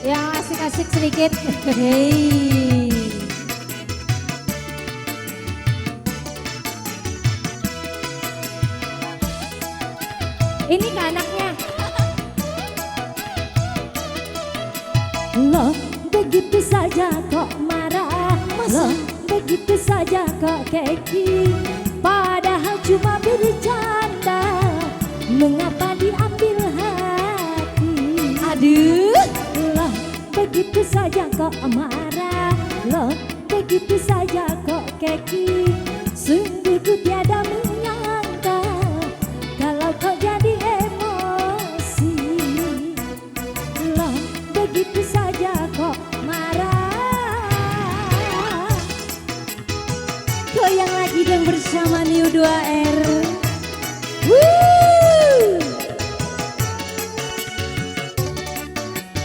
Yang asik-asik sedikit. Hei. Ini ke anaknya. Loh, begitu saja kok marah. Loh, begitu saja kok keki. Padahal cuma bercanda. Mengapa diambil hati? Aduh. Loh, begitu saja kok marah. Loh, begitu saja kok keki. Sungguh ku tiada menyangka kalau kau jadi emosi. Loh, begitu saja kok marah. Goyang lagi dong bersama New 2R. Woo!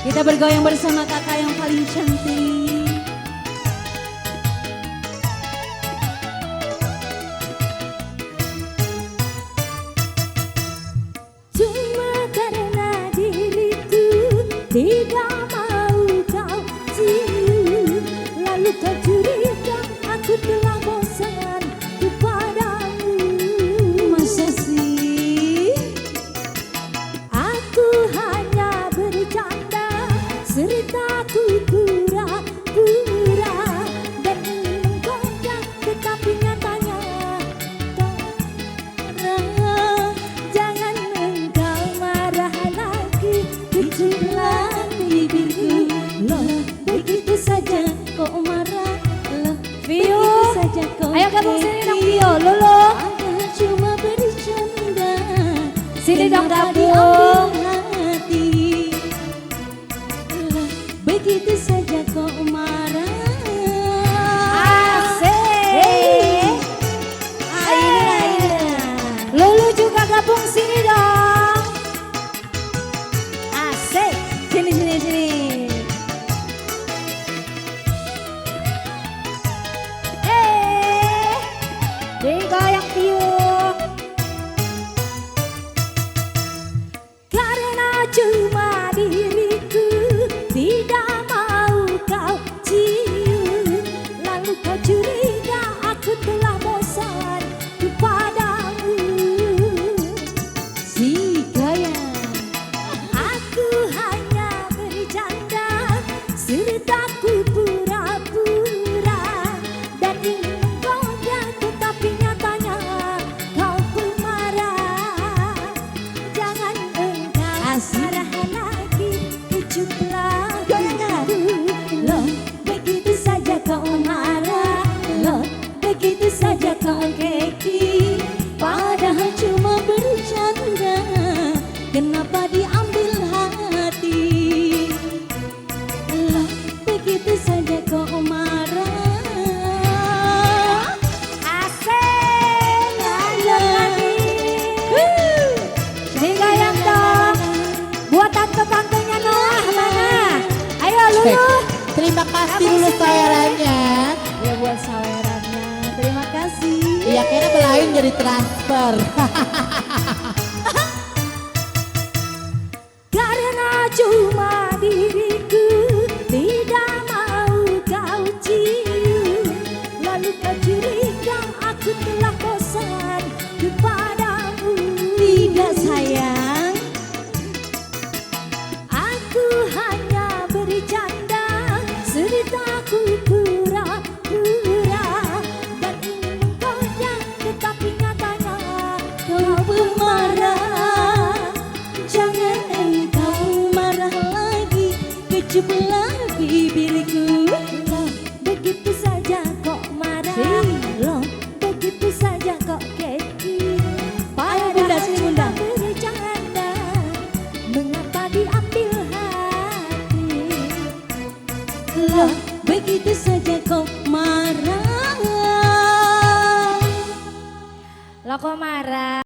Kita bergoyang bersama kakak yang paling cantik. Cuma karena diriku tidak mau kau cium, lalu kau curiga aku telah bosan kepadamu. Masa sih? Aku hanya bercanda, ceritaku pura-pura dan ingin menggoda, tetapi nyatanya marah. Jangan engkau marah lagi, kecuali bibirku. Loh, begitu saja kok marah. Loh, Vio. begitu saja kok Ayo gabung sini dong keki. Vio, Lolo. Aku cuma bercanda. Sini dong Kenapa gabung. diambil hati? Lah, begitu saja kok marah. Asik. Ayo. Lulu juga gabung sini dong. Asik. Sini sini sini. Digoyang Vio. Karena cuma diriku tidak mau kau cium, lalu kau curiga aku telah bosan kepadamu. Si goyang, aku hanya bercanda, ceritaku pura-pura dan ingin menggoda, tetapi nyatanya kau pemarah. Jangan engkau marah lagi, kecuplah goyangku. Loh, begitu saja kau marah. Loh, begitu saja kau keki. Padahal cuma bercanda, kenapa diambil hati? Loh, begitu saja kau marah. Asik. Lanjut lagi. Digoyang dong. Buat tante-tantenya Noah mana? Ayo Lulu. Terima kasih dulu sawerannya. Ya buat sawerannya, terima kasih. Iya kayaknya belain jadi transfer. Karena cuma diriku tidak mau kau cium, lalu kau curiga aku telah bosan kepadamu. Tidak sayang, aku hanya bercanda, ceritaku pura-pura dan ingin menggoda, tetapi nyatanya kau pemarah. Jangan engkau marah lagi, kecuplah bibirku. Loh, begitu saja kok marah. Loh, begitu saja kok keki. Padahal cuma bercanda, mengapa diambil hati? Loh, begitu saja